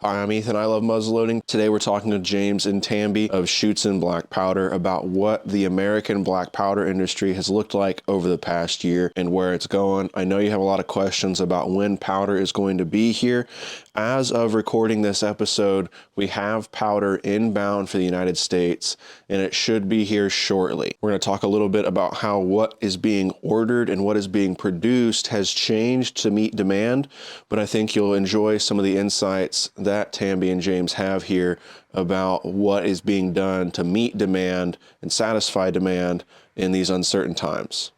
Hi, I'm Ethan. I love muzzleloading. Today we're talking to James and Tambi of Schuetzen Blackpowder about what the American black powder industry has looked like over the past year and where it's going. I know you have a lot of questions about when powder is going to be here. As of recording this episode, we have powder inbound for the United States, and it should be here shortly. We're going to talk a little bit about how what is being ordered and what is being produced has changed to meet demand, but I think you'll enjoy some of the insights that Tambi and James have here about what is being done to meet demand and satisfy demand in these uncertain times.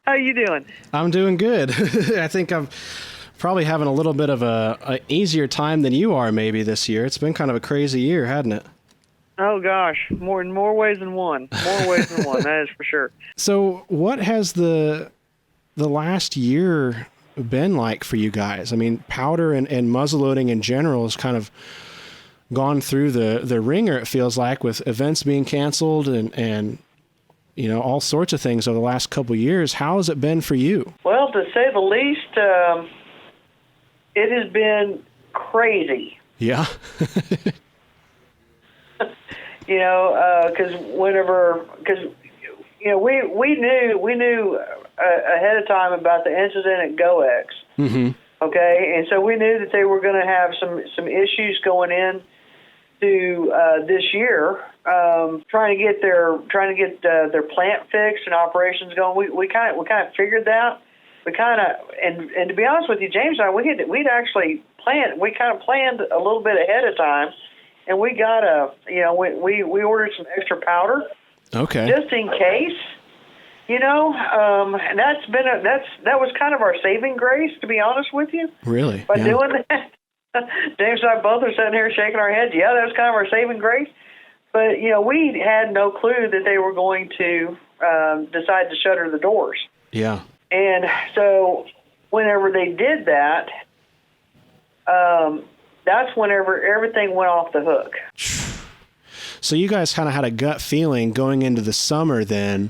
How you doing? I'm doing good. I think I'm probably having a little bit of a easier time than you are maybe this year. It's been kind of a crazy year, hasn't it? Oh gosh, more ways than one. More ways than one, that is for sure. So what has the last year been like for you guys? I mean, powder and muzzleloading in general has kind of gone through the ringer, it feels like, with events being canceled and you know, all sorts of things over the last couple of years. How has it been for you? Well, to say the least, it has been crazy. Yeah. You know, because you know, we knew ahead of time about the incident at GoEx. Mm-hmm. Okay, and so we knew that they were going to have some issues going in to this year, trying to get their plant fixed and operations going. We kind of figured that. We kind of and to be honest with you, James and I, we'd actually planned. We kind of planned a little bit ahead of time, and we got we ordered some extra powder. Okay. Just in case, you know, and that was kind of our saving grace, to be honest with you. Really? By doing that, James and I both are sitting here shaking our heads. Yeah, that was kind of our saving grace. But you know, we had no clue that they were going to decide to shutter the doors. Yeah. And so, whenever they did that, that's whenever everything went off the hook. So you guys kind of had a gut feeling going into the summer then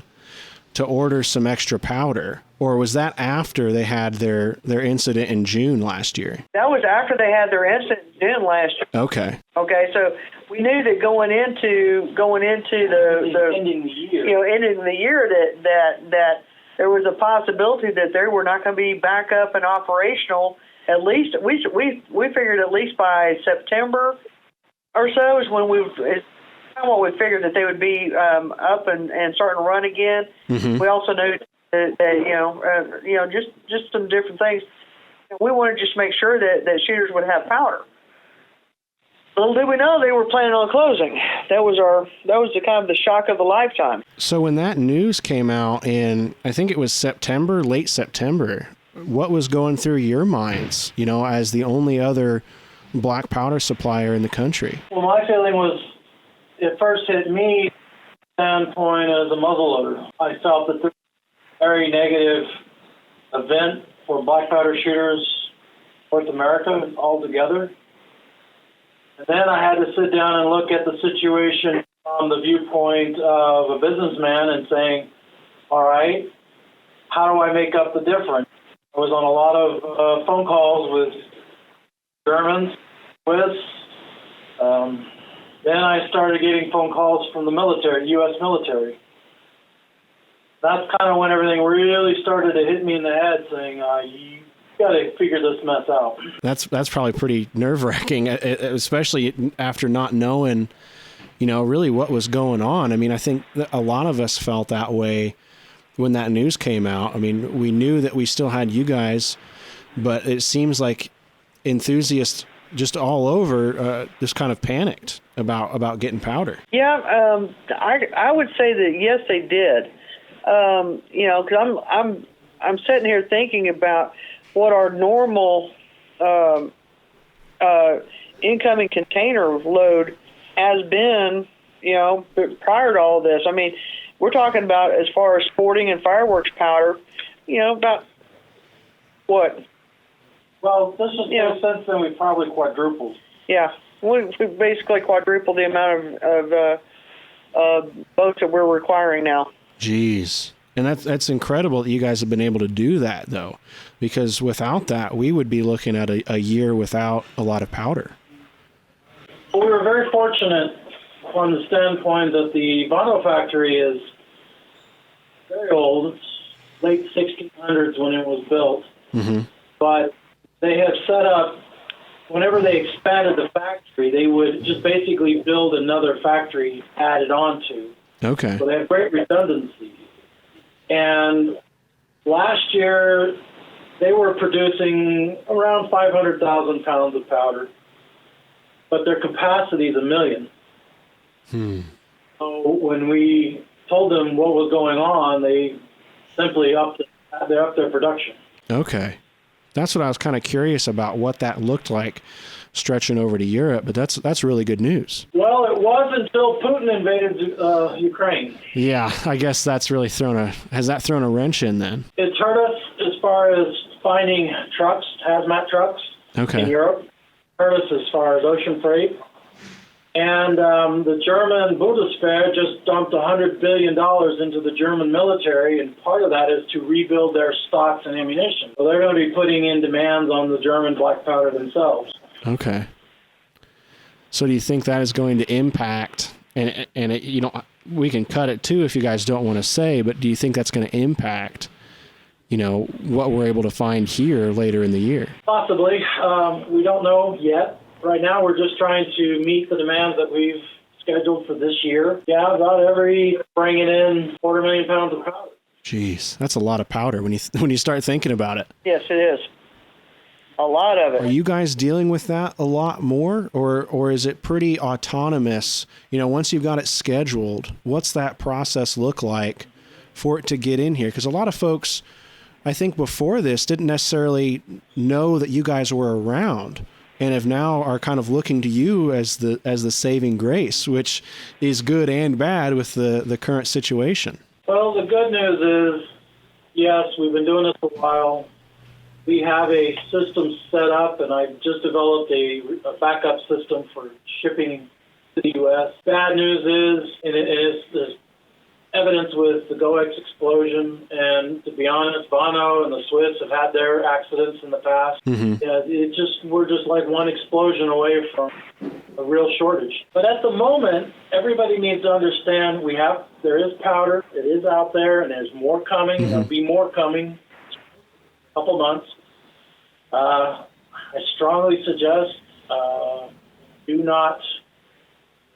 to order some extra powder, or was that after they had their incident in June last year? That was after they had their incident in June last year. Okay. Okay, so we knew that going into the ending the year, ending the year that there was a possibility that they were not going to be back up and operational. At least we figured at least by September or so is when we figured that they would be up and starting to run again. Mm-hmm. We also knew that just some different things. We wanted to just make sure that shooters would have powder. Little did we know they were planning on closing. That was the kind of the shock of a lifetime. So when that news came out in, I think it was late September, what was going through your minds, you know, as the only other black powder supplier in the country? Well, my feeling was, it first hit me standpoint as a muzzleloader. I felt that this was a very negative event for black powder shooters North America altogether. And then I had to sit down and look at the situation from the viewpoint of a businessman and saying, all right, how do I make up the difference? I was on a lot of phone calls with Germans, Swiss. Then I started getting phone calls from the military, U.S. military. That's kind of when everything really started to hit me in the head, saying, you got to figure this mess out. That's probably pretty nerve-wracking, especially after not knowing, you know, really what was going on. I mean, I think that a lot of us felt that way when that news came out. I mean, we knew that we still had you guys, but it seems like enthusiasts just all over just kind of panicked about getting powder. Yeah, I would say that yes, they did. You know, because I'm sitting here thinking about what our normal incoming container load has been, you know, prior to all this. I mean, we're talking about, as far as sporting and fireworks powder, you know, about what? Well, this is since then we probably quadrupled. Yeah, we basically quadrupled the amount of boats that we're requiring now. Jeez. And that's incredible that you guys have been able to do that, though, because without that, we would be looking at a year without a lot of powder. We were very fortunate from the standpoint that the WANO factory is very old. It's late 1600s when it was built. Mm-hmm. But they have set up, whenever they expanded the factory, they would just basically build another factory added onto. Okay. So they have great redundancy. And last year, they were producing around 500,000 pounds of powder, but their capacity is 1 million. So when we told them what was going on, they simply upped their production. Okay. That's what I was kind of curious about, what that looked like stretching over to Europe, but that's really good news. Well, it was until Putin invaded Ukraine. Yeah, I guess that's really has that thrown a wrench in then? It's hurt us as far as finding trucks, hazmat trucks in Europe. Hurt us as far as ocean freight. And the German Bundeswehr just dumped $100 billion into the German military, and part of that is to rebuild their stocks and ammunition. So they're going to be putting in demands on the German black powder themselves. Okay. So do you think that is going to impact, and it, we can cut it too if you guys don't want to say, but do you think that's going to impact, what we're able to find here later in the year? Possibly. We don't know yet. Right now, we're just trying to meet the demands that we've scheduled for this year. Yeah, about bringing in 250,000 pounds of powder. Jeez, that's a lot of powder when you start thinking about it. Yes, it is. A lot of it. Are you guys dealing with that a lot more, or is it pretty autonomous? Once you've got it scheduled, what's that process look like for it to get in here? Because a lot of folks, I think before this, didn't necessarily know that you guys were around, and have now are kind of looking to you as the saving grace, which is good and bad with the current situation. Well, the good news is, yes, we've been doing this a while. We have a system set up, and I've just developed a backup system for shipping to the U.S. Bad news is, and it is there's evidence with the GoEx explosion, and to be honest, WANO and the Swiss have had their accidents in the past. Mm-hmm. Yeah, we're just like one explosion away from a real shortage. But at the moment, everybody needs to understand there is powder, it is out there, and there's more coming. Mm-hmm. There'll be more coming. Couple months. I strongly suggest do not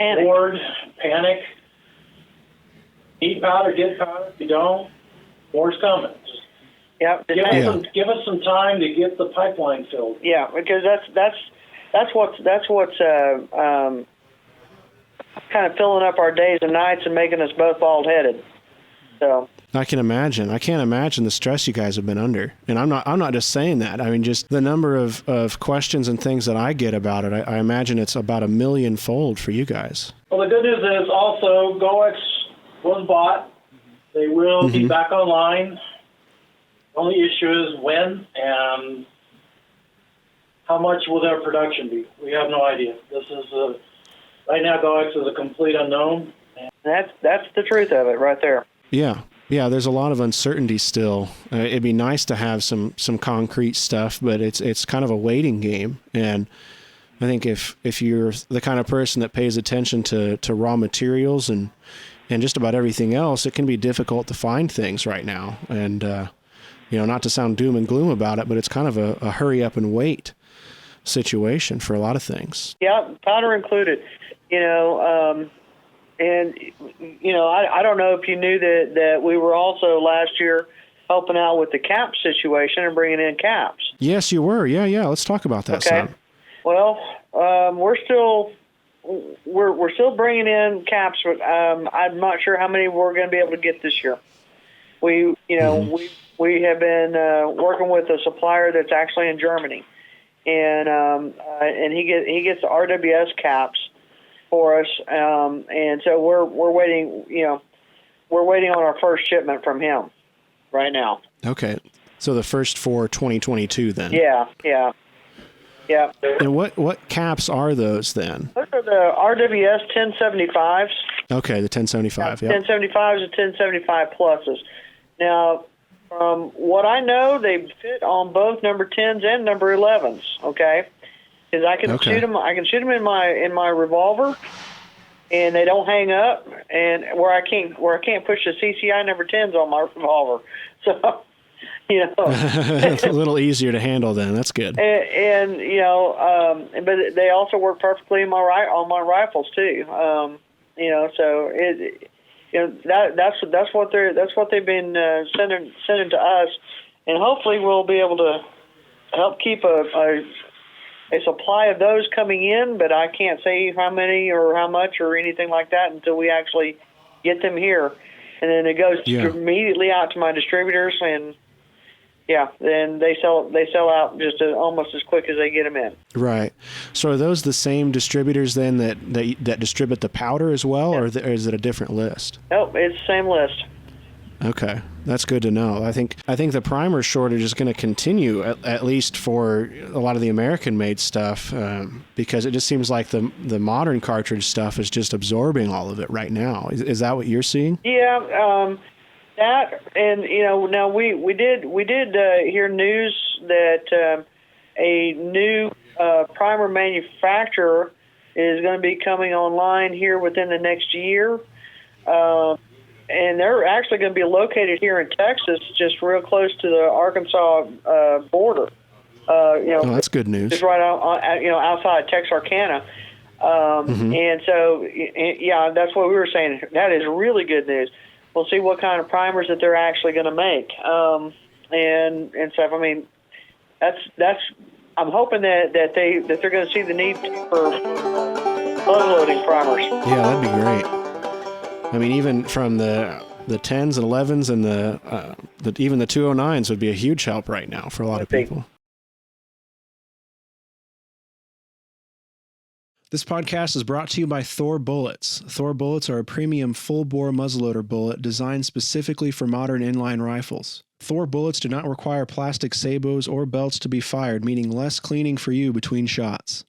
hoard, panic. Need powder, get powder. If you don't, more's coming. Give us some time to get the pipeline filled. Yeah, because that's what's kind of filling up our days and nights and making us both bald-headed. So. I can imagine. I can't imagine the stress you guys have been under. And I'm not just saying that. I mean, just the number of questions and things that I get about it, I imagine it's about 1 million-fold for you guys. Well, the good news is also GoEx was bought. They will be back online. The only issue is when and how much will their production be. We have no idea. This is right now GoEx is a complete unknown. That's the truth of it right there. Yeah, there's a lot of uncertainty still. It'd be nice to have some concrete stuff, but it's kind of a waiting game. And I think if you're the kind of person that pays attention to raw materials and just about everything else, it can be difficult to find things right now. And, not to sound doom and gloom about it, but it's kind of a hurry up and wait situation for a lot of things. Yeah, powder included. And, I don't know if you knew that we were also last year helping out with the cap situation and bringing in caps. Yes, you were. Yeah. Let's talk about that some. Well, we're still bringing in caps, but I'm not sure how many we're going to be able to get this year. We have been working with a supplier that's actually in Germany, and he gets RWS caps for us, and so we're waiting. We're waiting on our first shipment from him right now. Okay, so the first for 2022 then. Yeah. And what caps are those then? Those are the RWS 1075s. Okay, the 1075. Yeah. 1075s and 1075 pluses. Now, from what I know, they fit on both number 10s and number 11s. Okay. because I can shoot them. I can shoot them in my revolver, and they don't hang up. And where I can't push the CCI number 10s on my revolver. So, you know, it's a little easier to handle then. That's good. And you know, but they also work perfectly on my rifles too. You know, so you know that's what they've been sending to us, and hopefully we'll be able to help keep a supply of those coming in. But I can't say how many or how much or anything like that until we actually get them here, and then it goes immediately out to my distributors, and then they sell out just almost as quick as they get them in. Right. So are those the same distributors then that distribute the powder as well, or is it a different list? Nope, it's the same list. Okay, that's good to know. I think the primer shortage is going to continue at least for a lot of the American-made stuff, because it just seems like the modern cartridge stuff is just absorbing all of it right now. Is that what you're seeing? Yeah. That, and you know, now we did hear news that a new primer manufacturer is going to be coming online here within the next year, and they're actually going to be located here in Texas, just real close to the Arkansas border. You know, that's good news. Just right out, you know, outside Texarkana. And so, yeah, that's what we were saying. That is really good news. We'll see what kind of primers that they're actually going to make, and stuff. I mean, that's. I'm hoping that they're going to see the need for muzzleloading primers. Yeah, that'd be great. I mean, even from the 10s and 11s and even the 209s would be a huge help right now for a lot of people. This podcast is brought to you by ThorBullets. ThorBullets are a premium full-bore muzzleloader bullet designed specifically for modern inline rifles. ThorBullets do not require plastic sabots or belts to be fired, meaning less cleaning for you between shots.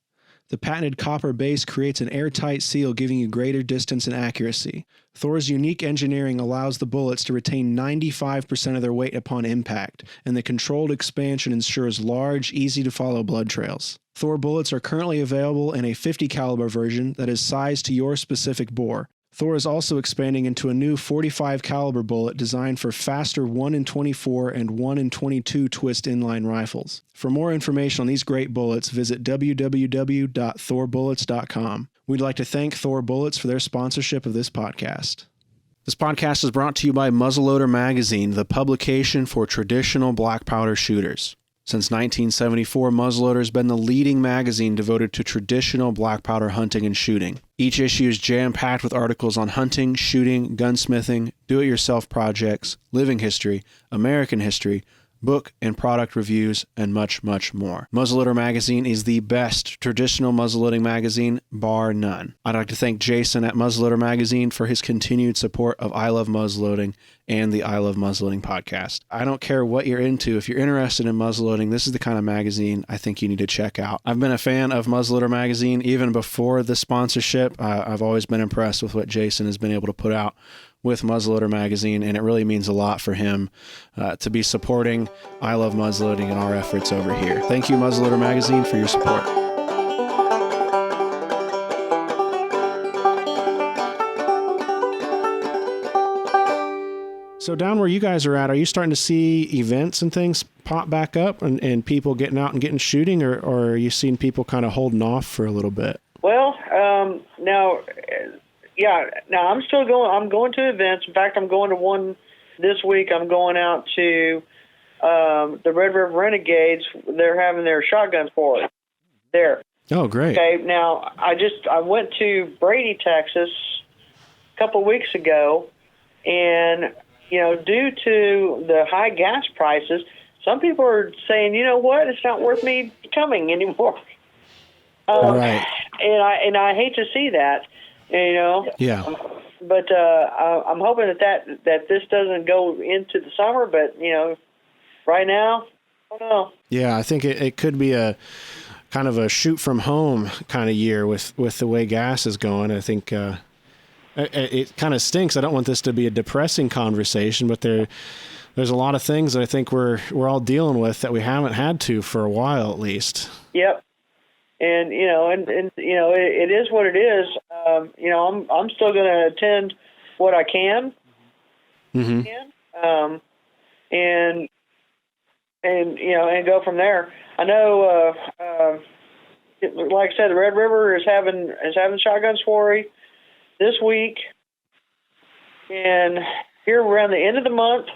The patented copper base creates an airtight seal, giving you greater distance and accuracy. Thor's unique engineering allows the bullets to retain 95% of their weight upon impact, and the controlled expansion ensures large, easy-to-follow blood trails. Thor bullets are currently available in a 50 caliber version that is sized to your specific bore. Thor is also expanding into a new 45 caliber bullet designed for faster 1 in 24 and 1 in 22 twist inline rifles. For more information on these great bullets, visit www.thorbullets.com. We'd like to thank Thor Bullets for their sponsorship of this podcast. This podcast is brought to you by Muzzleloader Magazine, the publication for traditional black powder shooters. Since 1974, Muzzleloader has been the leading magazine devoted to traditional black powder hunting and shooting. Each issue is jam-packed with articles on hunting, shooting, gunsmithing, do-it-yourself projects, living history, American history, book and product reviews, and much, much more. Muzzleloader Magazine is the best traditional muzzleloading magazine, bar none. I'd like to thank Jason at Muzzleloader Magazine for his continued support of I Love Muzzleloading and the I Love Muzzleloading podcast. I don't care what you're into. If you're interested in muzzleloading, this is the kind of magazine I think you need to check out. I've been a fan of Muzzleloader Magazine even before the sponsorship. I've always been impressed with what Jason has been able to put out with Muzzleloader Magazine, and it really means a lot for him to be supporting I Love Muzzleloading and our efforts over here. Thank you, Muzzleloader Magazine, for your support. So down where you guys are at, are you starting to see events and things pop back up and people getting out and getting shooting, or are you seeing people kind of holding off for a little bit? Well, now I'm still going. I'm going to events. In fact, I'm going to one this week. I'm going out to the Red River Renegades. They're having their shotgun for it there. Oh, great. Okay. Now, I went to Brady, Texas, a couple of weeks ago, and due to the high gas prices, some people are saying, you know what, it's not worth me coming anymore. Right. And I hate to see that. Yeah. But I'm hoping that this doesn't go into the summer. But right now, I don't know. Yeah, I think it could be a kind of a shoot from home kind of year with the way gas is going. I think it kind of stinks. I don't want this to be a depressing conversation, but there's a lot of things that I think we're all dealing with that we haven't had to for a while at least. Yep. and it is what it is. I'm still going to attend what I can, and go from there. I know, like I said, the Red River is having shotgun soiree this week, and here around the end of the month,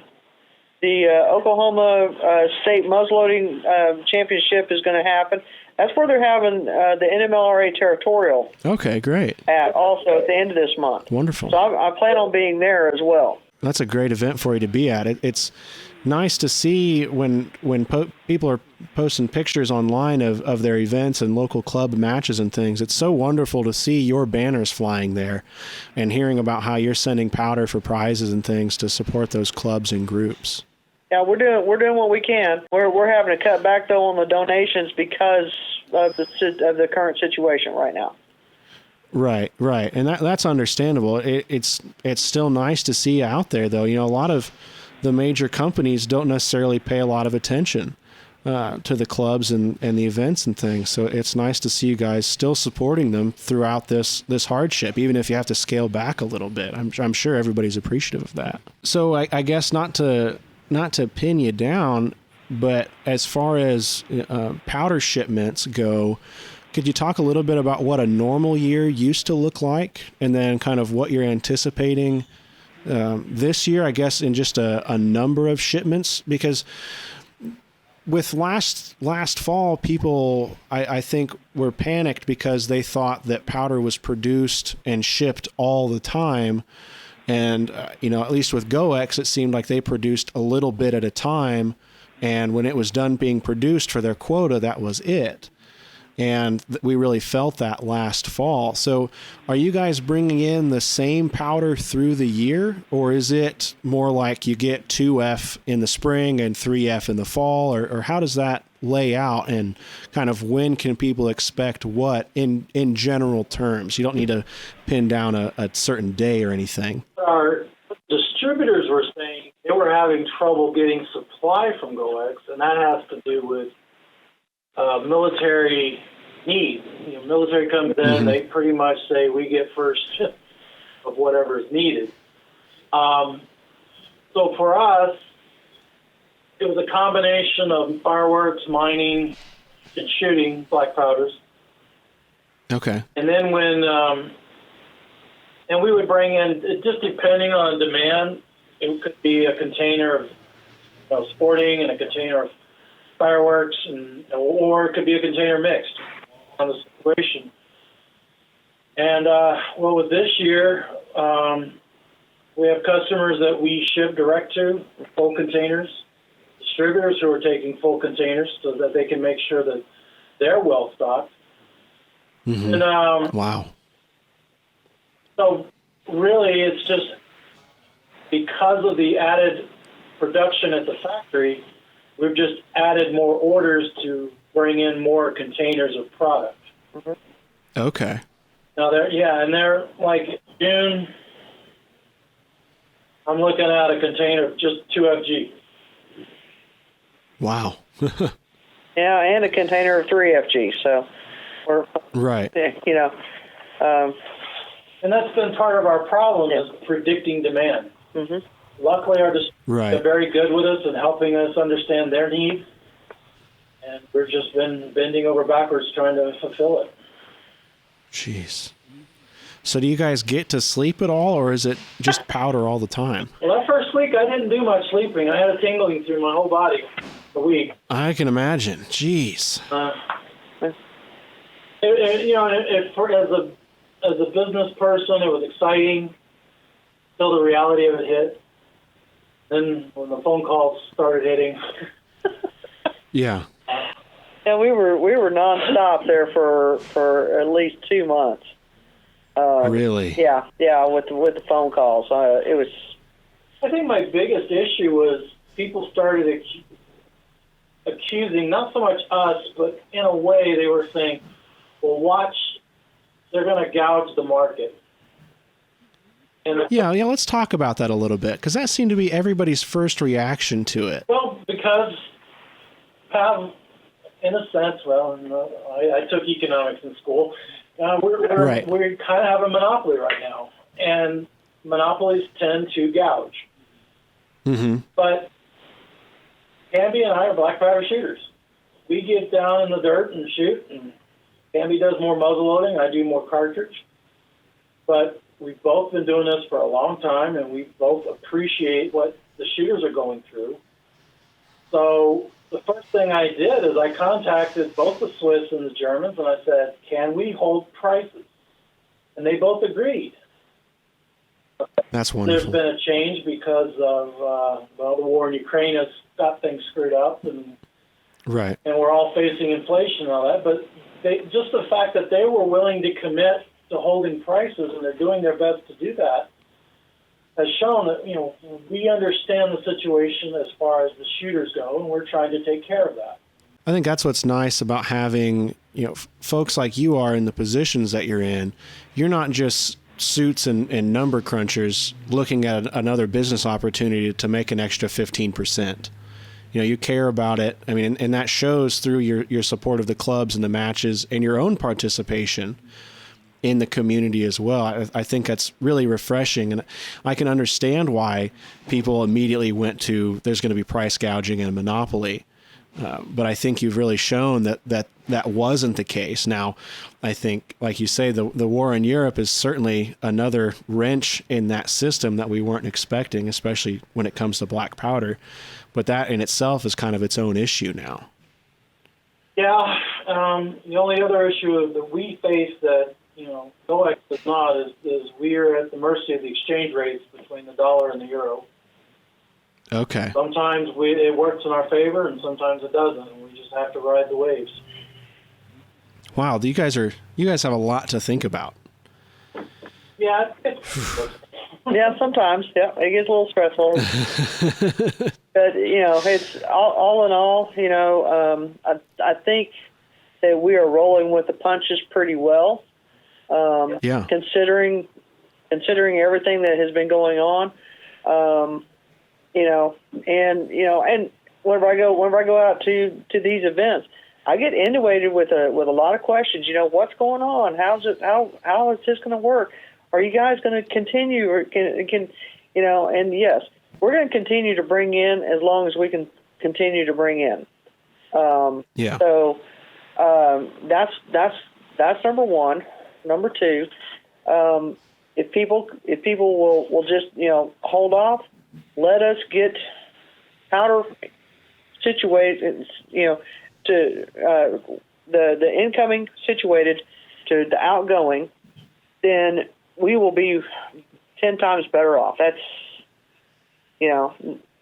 the Oklahoma State Muzzleloading Championship is going to happen. That's where they're having the NMLRA Territorial. Okay, great. Also at the end of this month. Wonderful. So I plan on being there as well. That's a great event for you to be at. It's nice to see when people are posting pictures online of their events and local club matches and things. It's so wonderful to see your banners flying there and hearing about how you're sending powder for prizes and things to support those clubs and groups. Yeah, we're doing what we can. We're having to cut back though on the donations because of the current situation right now. Right, and that's understandable. It's still nice to see out there though. A lot of the major companies don't necessarily pay a lot of attention to the clubs and the events and things. So it's nice to see you guys still supporting them throughout this hardship, even if you have to scale back a little bit. I'm sure everybody's appreciative of that. So I guess not to pin you down, but as far as powder shipments go, could you talk a little bit about what a normal year used to look like, and then kind of what you're anticipating this year, I guess, in just a number of shipments? Because with last fall, people, I think, were panicked because they thought that powder was produced and shipped all the time. And, at least with GoEx, it seemed like they produced a little bit at a time. And when it was done being produced for their quota, that was it. And we really felt that last fall. So are you guys bringing in the same powder through the year, or is it more like you get 2F in the spring and 3F in the fall, or how does that lay out, and kind of when can people expect what in general terms? You don't need to pin down a certain day or anything. Our distributors were saying they were having trouble getting supply from GoEx, and that has to do with military need. Military comes in, they pretty much say we get first of whatever is needed. So for us, it was a combination of fireworks, mining, and shooting black powders. Okay. And then and we would bring in, just depending on demand, it could be a container of sporting and a container of fireworks, or it could be a container mixed on the situation. And with this year, we have customers that we ship direct to, full containers, distributors who are taking full containers so that they can make sure that they're well stocked. And, wow. So really, it's just because of the added production at the factory, we've just added more orders to bring in more containers of product. Okay. Now they're like June. I'm looking at a container of just 2FG. Wow. Yeah, and a container of 3FG. So we're right. And that's been part of our problem is predicting demand. Luckily, our distributors are very good with us and helping us understand their needs, and we've just been bending over backwards trying to fulfill it. Jeez. So do you guys get to sleep at all, or is it just powder all the time? Well, that first week, I didn't do much sleeping. I had a tingling through my whole body for a week. I can imagine. Jeez. As a business person, it was exciting until the reality of it hit. Then when the phone calls started hitting. Yeah. Yeah, we were nonstop there for at least 2 months. Really? Yeah, with the phone calls. It was. I think my biggest issue was people started accusing not so much us, but in a way they were saying, "Well, watch, they're going to gouge the market." And yeah. Let's talk about that a little bit, because that seemed to be everybody's first reaction to it. Well, because in a sense, well, I took economics in school. We kind of have a monopoly right now, and monopolies tend to gouge. Mm-hmm. But Tambi and I are black powder shooters. We get down in the dirt and shoot, and Tambi does more muzzle loading. I do more cartridge. But we've both been doing this for a long time, and we both appreciate what the shooters are going through. So the first thing I did is I contacted both the Swiss and the Germans, and I said, can we hold prices? And they both agreed. That's wonderful. There's been a change because of the war in Ukraine has got things screwed up, and right. And we're all facing inflation and all that. But just the fact that they were willing to commit to holding prices, and they're doing their best to do that, has shown that we understand the situation as far as the shooters go, and we're trying to take care of that. I think that's what's nice about having folks like you are in the positions that you're in. You're not just suits and number crunchers looking at another business opportunity to make an extra 15%. You care about it. I mean, and that shows through your support of the clubs and the matches and your own participation in the community as well. I think that's really refreshing, and I can understand why people immediately went to there's going to be price gouging and a monopoly. But I think you've really shown that wasn't the case. Now, I think, like you say, the war in Europe is certainly another wrench in that system that we weren't expecting, especially when it comes to black powder. But that in itself is kind of its own issue now. Yeah. The only other issue that we face that NOAC does not is we are at the mercy of the exchange rates between the dollar and the euro. Okay. Sometimes it works in our favor, and sometimes it doesn't, and we just have to ride the waves. Wow, you guys have a lot to think about. Yeah. Yeah, sometimes. Yeah, it gets a little stressful. But it's all in all. I think that we are rolling with the punches pretty well. Yeah. Considering everything that has been going on. And whenever I go out to these events, I get inundated with a lot of questions. What's going on? How is this going to work? Are you guys going to continue, or can And yes, we're going to continue to bring in as long as we can continue to bring in. Yeah. So that's number one. Number two, if people will just hold off. Let us get powder situated, to the incoming situated to the outgoing, then we will be 10 times better off. That's,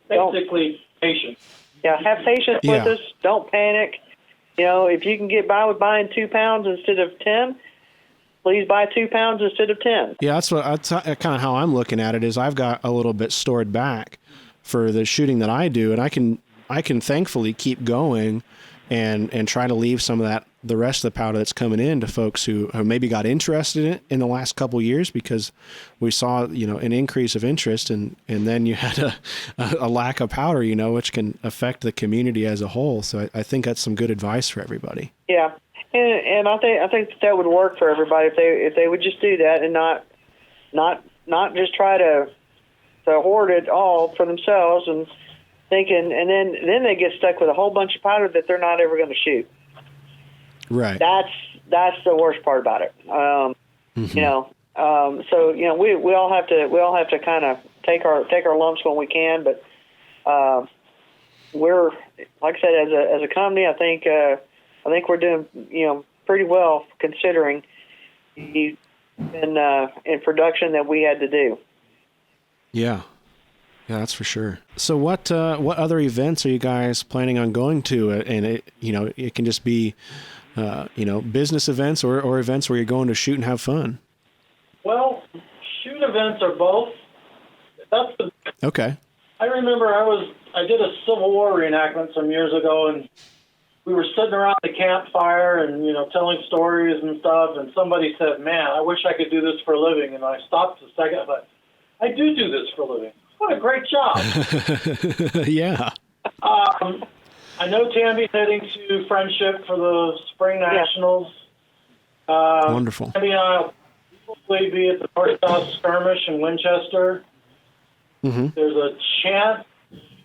basically patience. Yeah, have patience with us. Don't panic. If you can get by with buying 2 pounds instead of 10, please buy 2 pounds instead of 10. Yeah, that's kind of how I'm looking at it. Is I've got a little bit stored back for the shooting that I do, and I can thankfully keep going and try to leave some of the rest of the powder that's coming in to folks who maybe got interested in it in the last couple of years, because we saw an increase of interest, and then you had a lack of powder, which can affect the community as a whole. So I think that's some good advice for everybody. Yeah. And I think that would work for everybody if they would just do that and not just try to hoard it all for themselves and thinking, and then they get stuck with a whole bunch of powder that they're not ever going to shoot. Right. That's the worst part about it. So we all have to kind of take our lumps when we can, but we're, like I said, as a company, I think we're doing pretty well considering the in production that we had to do. Yeah, that's for sure. So what other events are you guys planning on going to? And it can just be business events or events where you're going to shoot and have fun. Well, shoot events are both. Okay. I remember I did a Civil War reenactment some years ago, and we were sitting around the campfire and, telling stories and stuff, and somebody said, "Man, I wish I could do this for a living." And I stopped a second, I thought, I do this for a living. What a great job. Yeah. I know Tambi's heading to Friendship for the Spring Nationals. Wonderful. Tambi and I will probably be at the North-South Skirmish in Winchester. Mm-hmm. There's a chance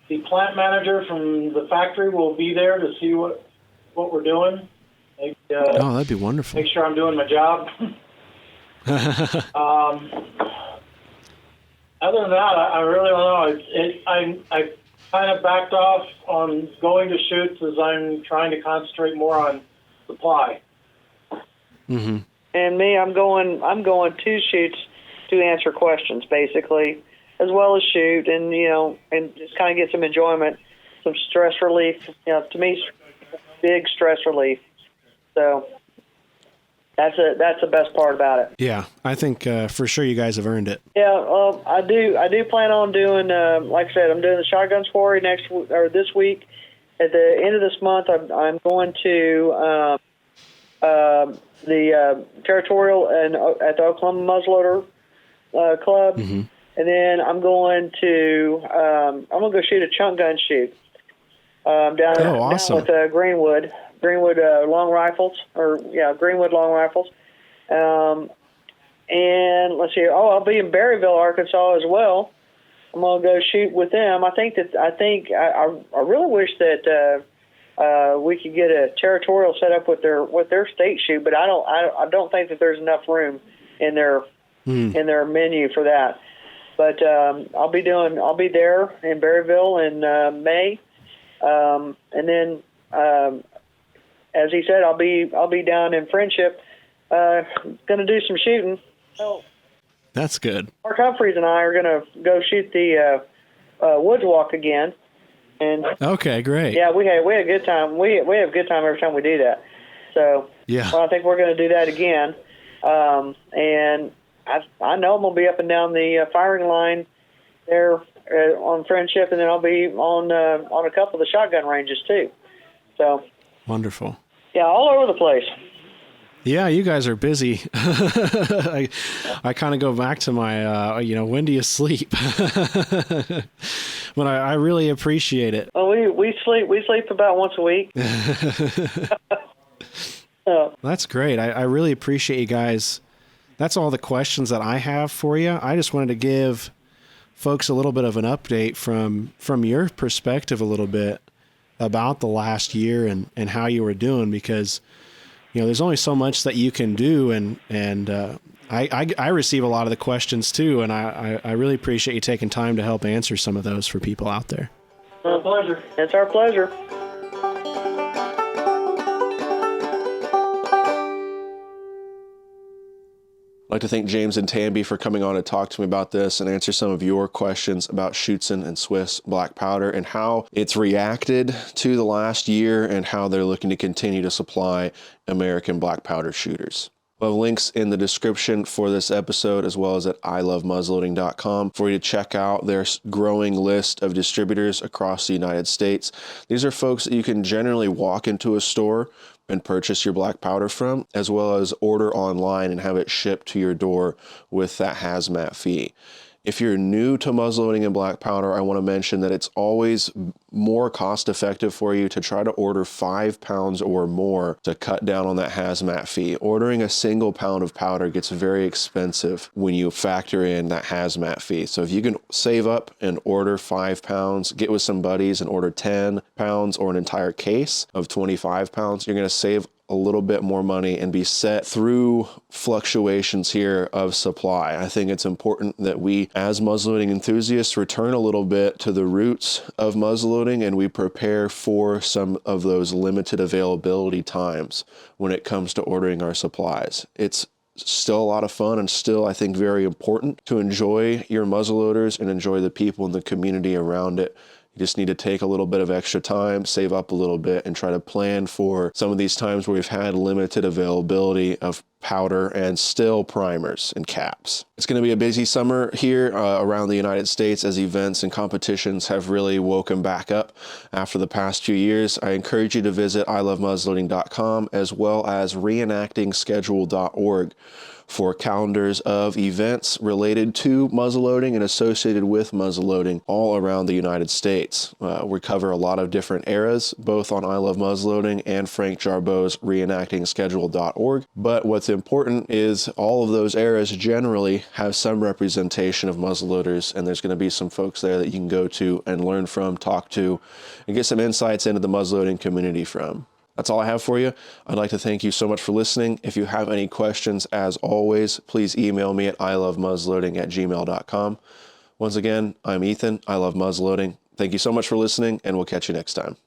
the plant manager from the factory will be there to see what we're doing. Maybe, Oh, that'd be wonderful. make sure I'm doing my job. Other than that, I really don't know. I kind of backed off on going to shoots as I'm trying to concentrate more on supply. Mm-hmm. And me, I'm going to shoots to answer questions, basically, as well as shoot, and and just kind of get some enjoyment, some stress relief. To me, big stress relief. So that's the best part about it. Yeah, I think for sure you guys have earned it. Yeah, I do plan on doing. Like I said, I'm doing the shotgun soiree this week. At the end of this month, I'm going to the territorial and at the Oklahoma Muzzleloader Club, Mm-hmm. and then I'm going to go shoot a chunk gun shoot down awesome. with Greenwood long rifles, Greenwood long rifles. And let's see. Oh, I'll be in Berryville, Arkansas as well. I'm gonna go shoot with them. I really wish that we could get a territorial set up with their state shoot, but I don't think that there's enough room in their menu for that. But I'll be there in Berryville in May, and then as he said, I'll be down in Friendship, going to do some shooting. So That's good. Mark Humphreys and I are going to go shoot the Woods Walk again. And Okay, great. yeah, we had a good time. We have a good time every time we do that. So Yeah. well, I think we're going to do that again. And I know I'm going to be up and down the firing line there on Friendship, and then I'll be on a couple of the shotgun ranges too. So Wonderful. yeah, all over the place. Yeah, you guys are busy. I kind of go back to my, when do you sleep? But I really appreciate it. Well, we sleep about once a week. That's great. I really appreciate you guys. That's all the questions that I have for you. I just wanted to give folks a little bit of an update from your perspective a little bit about the last year and how you were doing, because there's only so much that you can do, and I receive a lot of the questions too, and I really appreciate you taking time to help answer some of those for people out there. Our pleasure. It's our pleasure. I'd like to thank James and Tambi for coming on to talk to me about this and answer some of your questions about Schuetzen and Swiss Blackpowder and how it's reacted to the last year and how they're looking to continue to supply American black powder shooters. We'll have links in the description for this episode, as well as at ilovemuzzleloading.com for you to check out their growing list of distributors across the United States. These are folks that you can generally walk into a store and purchase your black powder from, as well as order online and have it shipped to your door with that hazmat fee. If you're new to muzzleloading and black powder, I want to mention that it's always more cost effective for you to try to order 5 pounds or more to cut down on that hazmat fee. Ordering a single pound of powder gets very expensive when you factor in that hazmat fee. So if you can save up and order 5 pounds, get with some buddies and order 10 pounds or an entire case of 25 pounds, you're going to save a little bit more money and be set through fluctuations here of supply. I think it's important that we, as muzzleloading enthusiasts, return a little bit to the roots of muzzleloading, and we prepare for some of those limited availability times when it comes to ordering our supplies. It's still a lot of fun and still, I think, very important to enjoy your muzzleloaders and enjoy the people in the community around it. You just need to take a little bit of extra time, save up a little bit, and try to plan for some of these times where we've had limited availability of powder and still primers and caps. It's going to be a busy summer here around the United States as events and competitions have really woken back up after the past few years. I encourage you to visit ilovemuzzleloading.com as well as reenactingschedule.org for calendars of events related to muzzleloading and associated with muzzleloading all around the United States. We cover a lot of different eras, both on I Love Muzzleloading and Frank Jarbo's reenactingschedule.org. But what's important is all of those eras generally have some representation of muzzleloaders, and there's going to be some folks there that you can go to and learn from, talk to, and get some insights into the muzzleloading community from. That's all I have for you. I'd like to thank you so much for listening. If you have any questions, as always, please email me at ilovemuzzleloading@gmail.com. Once again, I'm Ethan. I love muzzleloading. Thank you so much for listening, and we'll catch you next time.